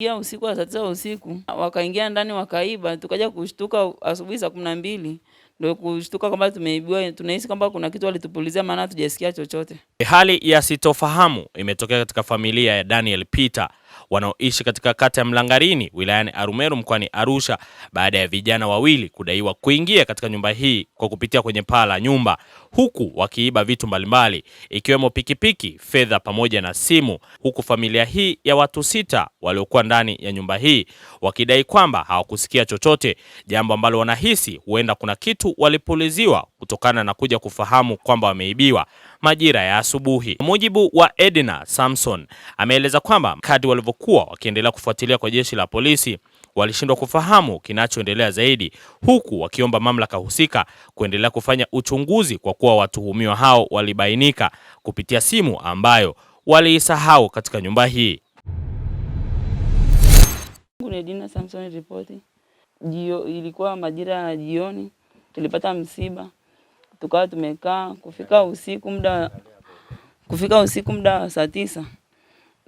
Ya usiku wa saa 9 usiku wakaingia ndani wakaiba, tukaja kushtuka asubuhi saa 12 ndio kushtuka kwamba tumeibiwa. Tunahisi kwamba kuna kitu walitupulizia, maana hatujasikia chochote. Hali ya sitofahamu imetokea katika familia ya Daniel Peter wanaoishi katika kata ya Mlangarini wilayani Arumeru mkoani Arusha baada ya vijana wawili kudaiwa kuingia katika nyumba hii kwa kupitia kwenye paa la nyumba, huku wakiiba vitu mbalimbali ikiwemo pikipiki, fedha pamoja na simu, huku familia hii ya watu 6 waliokuwa ndani ya nyumba hii wakidai kwamba hawakusikia chochote, jambo ambalo wanahisi huenda kuna kitu walipuliziwa kutokana na kuja kufahamu kwamba wameibiwa majira ya asubuhi. Mujibu wa Edna Samson, ameeleza kwamba kadri walivyokuwa wakiendelea kufuatilia kwa jeshi la polisi walishindwa kufahamu kinachoendelea zaidi, huku wakiomba mamlaka husika kuendelea kufanya uchunguzi kwa kuwa watuhumiwa hao walibainika kupitia simu ambayo waliisahau katika nyumba hii. Edna Samson ripoti. Ilikuwa majira ya jioni, tulipata msiba. Tukawa tumekaa kufika usiku muda saa 9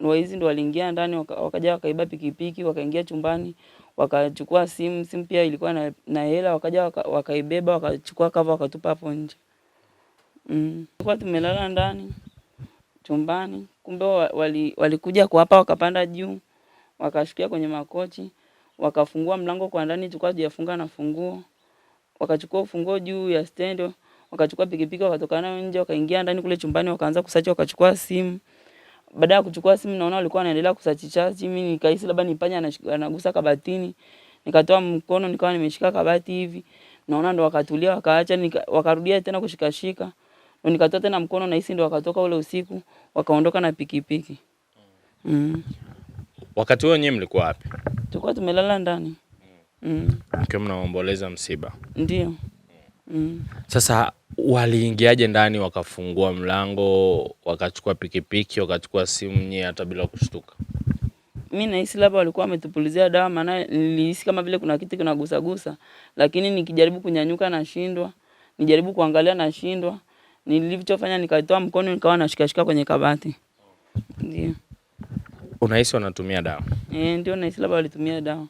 waizi ndo waliingia ndani wakaja wakaiba pikipiki, wakaingia chumbani, wakachukua simu pia ilikuwa na hela, wakaja wakaibeba, wakachukua cover wakatupa hapo nje. Tulikuwa tumelala ndani chumbani, kumbe walikuja kwa hapa, wakapanda juu, wakashukia kwenye makochi, wakafungua mlango kwa ndani, tulikuwa tujafunga na funguo, wakachukua ufunguo juu ya stand, wakachukua pikipiki wakatoka nayo nje, wakaingia ndani kule chumbani, wakaanza kusachi, wakachukua simu. Baada ya kuchukua simu naona walikuwa wanaendelea kusachicha, mimi nikahisi labda ni panya anagusa kabatini. Nikatoa mkono nikawa nimeshika kabati hivi. Naona ndo wakatulia, wakaacha, wakarudia tena kushikashika. Ndo nikatoa tena mkono na hisi ndo wakatoka ule usiku, wakaondoka na pikipiki. Wakati huo nyinyi mlikuwa wapi? Tulikuwa tumelala ndani. Mkiwa mnaomboleza msiba. Ndio. Sasa waliingiaje ndani wakafungua mlango, wakachukua pikipiki, wakachukua simu nyinyi hata bila kushtuka? Mimi nahisi labda walikuwa wametupulizia dawa, maana nilihisi kama vile kuna kitu kinagusa, lakini nikijaribu kunyanyuka nashindwa, nijaribu kuangalia nashindwa. Nilichofanya nikatoa mkono nikawa nashikashika kwenye kabati. Ndio. Unahisi wanatumia dawa? Ndio nahisi labda walitumia dawa.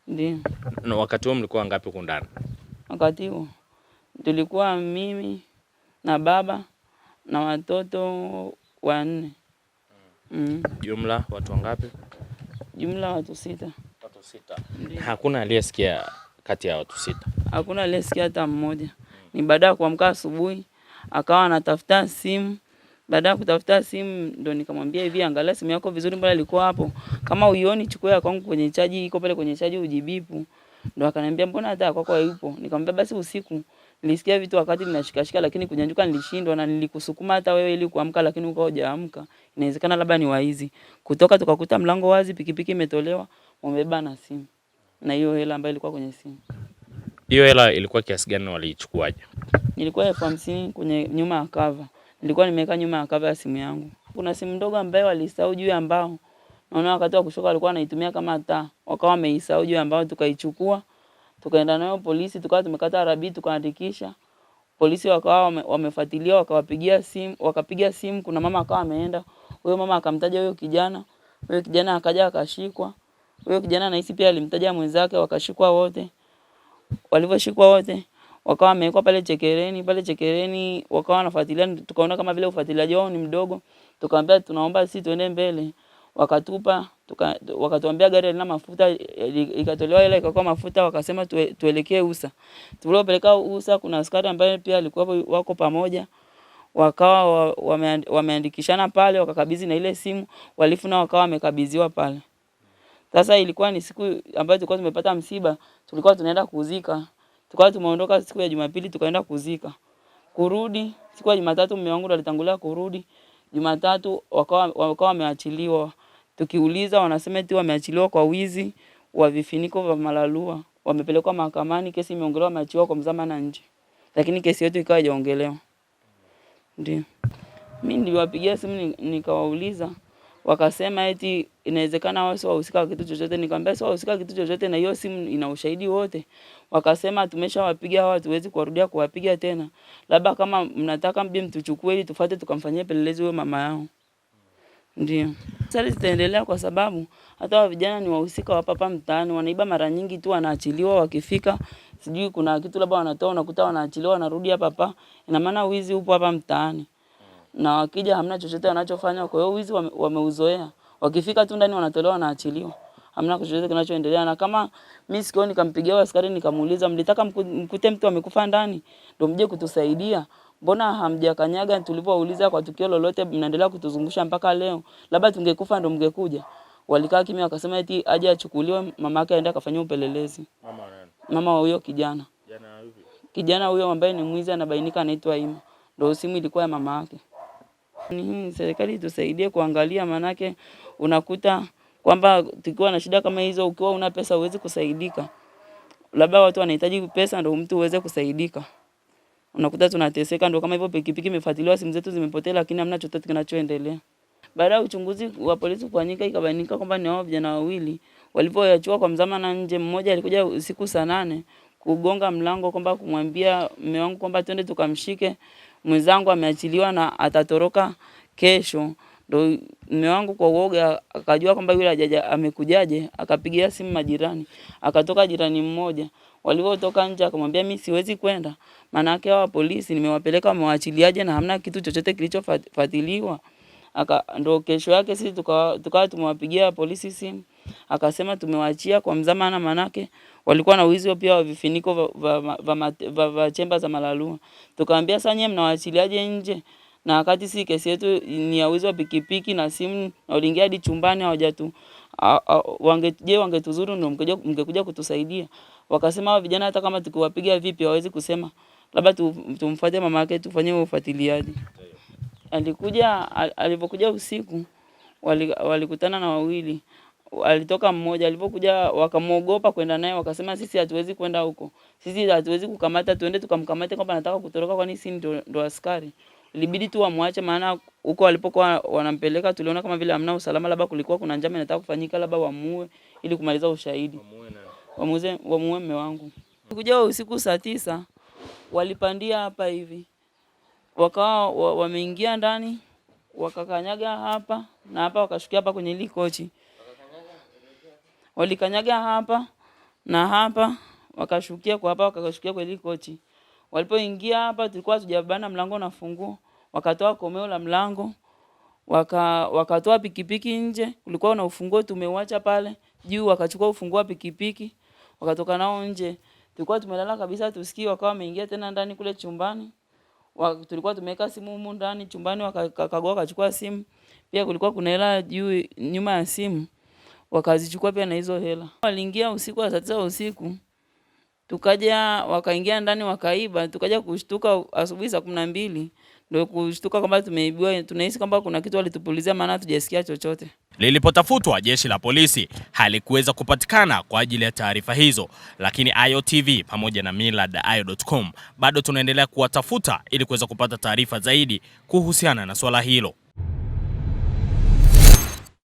Ndio. Na wakati huo mlikuwa ngapi huko ndani? Wakati huo tulikuwa mimi na baba na watoto 4. Jumla watu wangapi? Jumla watu 6. Watu 6. Hakuna aliyesikia kati ya watu 6? Hakuna aliyesikia hata mmoja. Ni baada ya kuamka asubuhi akawa anatafuta simu. Baada ya kutafuta simu ndo nikamwambia hivi, angalia simu yako vizuri, mbona ilikuwa hapo. Kama uioni chukua ya kwangu kwenye chaji, iko pale kwenye chaji ujibipu. Ndo akaniambia mbona hata kwako hayupo. Nikamwambia basi usiku nilisikia vitu wakati ninashikashika, lakini kunyanyuka nilishindwa, na nilikusukuma hata wewe ili kuamka lakini uko hujaamka. Inawezekana labda ni waizi. Kutoka tukakuta mlango wazi, pikipiki imetolewa, wamebeba na simu. Na hiyo hela ambayo ilikuwa kwenye simu. Hiyo hela ilikuwa kiasi gani waliichukuaje? Ilikuwa 50 kwenye nyuma ya cover. Nilikuwa nimeweka nyuma ya cover ya simu yangu. Kuna simu ndogo ambayo walisahau juu ya mbao. Naona wakati wa kushoka walikuwa wanaitumia kama taa. Wakawa wameisahau juu ya mbao, tukaichukua. Tukaenda nayo polisi, tukawa tumekata arabi, tukaandikisha. Polisi wakawa wamefuatilia, wakawapigia simu, wakapiga simu, kuna mama akawa ameenda. Huyo mama akamtaja huyo kijana. Huyo kijana akaja akashikwa. Huyo kijana nahisi pia alimtaja mwenzake, wakashikwa wote. Walivyoshikwa wote wakawa wamewekwa pale chekereni, wakawa wanafuatilia. Tukaona kama vile ufuatiliaji wao ni mdogo, tukamwambia tunaomba sisi tuende mbele. Wakatuambia gari lina mafuta, ikatolewa ile ikakuwa mafuta, wakasema tuelekee Usa. Tulipeleka Usa, kuna askari ambaye pia alikuwa wako pamoja, wakawa wameandikishana pale, wakakabidhi na ile simu, walifu na wakawa wamekabidhiwa pale. Sasa ilikuwa ni siku ambayo tulikuwa tumepata msiba, tulikuwa tunaenda kuzika. Tukawa tumeondoka siku ya Jumapili tukaenda kuzika. Kurudi siku ya Jumatatu mume wangu alitangulia kurudi. Jumatatu wakawa wameachiliwa. Tukiuliza wanasema eti wameachiliwa kwa wizi wa vifiniko vya malalua. Wamepelekwa mahakamani, kesi imeongelewa, wameachiliwa kwa mzamana nje. Lakini kesi yetu ikawa haijaongelewa. Ndio. Mimi niliwapigia simu nikawauliza, wakasema eti inawezekana wao sio wahusika kitu chochote. Nikamwambia sio wahusika kitu chochote na hiyo simu ina ushahidi wote. Wakasema tumeshawapiga hao, hatuwezi kurudia kuwapiga tena. Labda kama mnataka mbie mtuchukue ili tufuate tukamfanyie pelelezi huyo mama yao. Ndio. Sasa zitaendelea kwa sababu hata wa vijana ni wahusika wa hapa mtaani, wanaiba mara nyingi tu, wanaachiliwa wakifika, sijui kuna kitu labda wanatoa, unakuta wanaachiliwa wanarudi hapa. Ina maana wizi upo hapa mtaani. Na wakija hamna chochote wanachofanya, kwa hiyo wizi wameuzoea. Wakifika tu ndani wanatolewa wanaachiliwa. Hamna chochote kinachoendelea. Na kama mimi sikio nikampigia askari nikamuuliza, mlitaka mkute mtu amekufa ndani ndio mje kutusaidia? Mbona hamjakanyaga tulipouliza kwa tukio lolote, mnaendelea kutuzungusha mpaka leo? Labda tungekufa ndio mngekuja. Walikaa kimya wakasema eti aje achukuliwe, mama yake aende akafanywe upelelezi. Mama nani? Mama wa huyo kijana. Kijana yupi? Kijana huyo ambaye ni mwizi anabainika anaitwa Ima. Ndio simu ilikuwa ya mama yake. Serikali tusaidie kuangalia, manake unakuta kwamba tukiwa na shida kama hizo, ukiwa una pesa uweze kusaidika. Labda watu wanahitaji pesa ndio mtu uweze kusaidika. Unakuta tunateseka, ndio kama hivyo pikipiki imefuatiliwa, simu zetu zimepotea, lakini hamna chochote kinachoendelea. Baada ya uchunguzi wa polisi kufanyika, ikabainika kwamba ni hao vijana wawili walipoachwa kwa mzamana nje. Mmoja alikuja usiku saa 8 kugonga mlango kwamba kumwambia mume wangu kwamba twende tukamshike mwenzangu ameachiliwa na atatoroka kesho. Ndio mume wangu kwa uoga akajua kwamba yule hajaja amekujaje, akapigia simu majirani. Akatoka jirani mmoja. Walipotoka nje akamwambia mimi siwezi kwenda, maana yake hawa polisi nimewapeleka wamewaachiliaje na hamna kitu chochote kilichofuatiliwa. Ndio kesho yake sisi tukawa tumewapigia polisi simu. Akasema tumewaachia kwa mzamana, manake walikuwa na wizi pia wa vifiniko va chemba za malalua. Tukamwambia sasa nyie mnawaachiliaje nje? Na wakati si kesi yetu ni ya wizi wa pikipiki na simu, na uliingia hadi chumbani hawajatu wangetuzuru ndio mngekuja kutusaidia. Wakasema hao vijana hata kama tukiwapiga vipi hawezi kusema, labda tumfuate mama yake tufanye ufuatiliaji. Alipokuja usiku walikutana na wawili. Alitoka mmoja, alipokuja wakamuogopa kwenda naye, wakasema sisi hatuwezi kwenda huko. Sisi hatuwezi kukamata, tuende tukamkamate kwamba anataka kutoroka, kwani sisi ndo askari. Ilibidi tu wamwache, maana huko walipokuwa wanampeleka tuliona kama vile hamna usalama, labda kulikuwa kuna njama inataka kufanyika, labda wamuue ili kumaliza ushahidi. Wamuue mume wangu. Kuja usiku saa 9 walipandia hapa hivi. Wakawa wameingia ndani, wakakanyaga hapa na hapa, wakashukia hapa kwenye ile kochi. Walikanyaga hapa na hapa, wakashukia kwa hapa, wakashukia kwa ile kochi. Walipoingia hapa tulikuwa tujabana mlango na funguo, wakatoa komeo la mlango, wakatoa pikipiki nje, kulikuwa na ufunguo tumeuacha pale juu, wakachukua ufunguo wa pikipiki, wakatoka nao nje. Tulikuwa tumelala kabisa tusikii, wakawa wameingia tena ndani kule chumbani. Tulikuwa tumeweka simu humu ndani chumbani, wakakagua wakachukua simu. Pia kulikuwa kuna hela juu nyuma ya simu, wakazichukua pia na hizo hela. Waliingia usiku wa saa 9 usiku. Tukaja wakaingia ndani wakaiba, tukaja kushtuka asubuhi saa 12 ndio kushtuka kwamba tumeibiwa. Tunahisi kwamba kuna kitu walitupulizia, maana hatujasikia chochote. Lilipotafutwa jeshi la polisi halikuweza kupatikana kwa ajili ya taarifa hizo, lakini AyoTV pamoja na millardayo.com bado tunaendelea kuwatafuta ili kuweza kupata taarifa zaidi kuhusiana na swala hilo.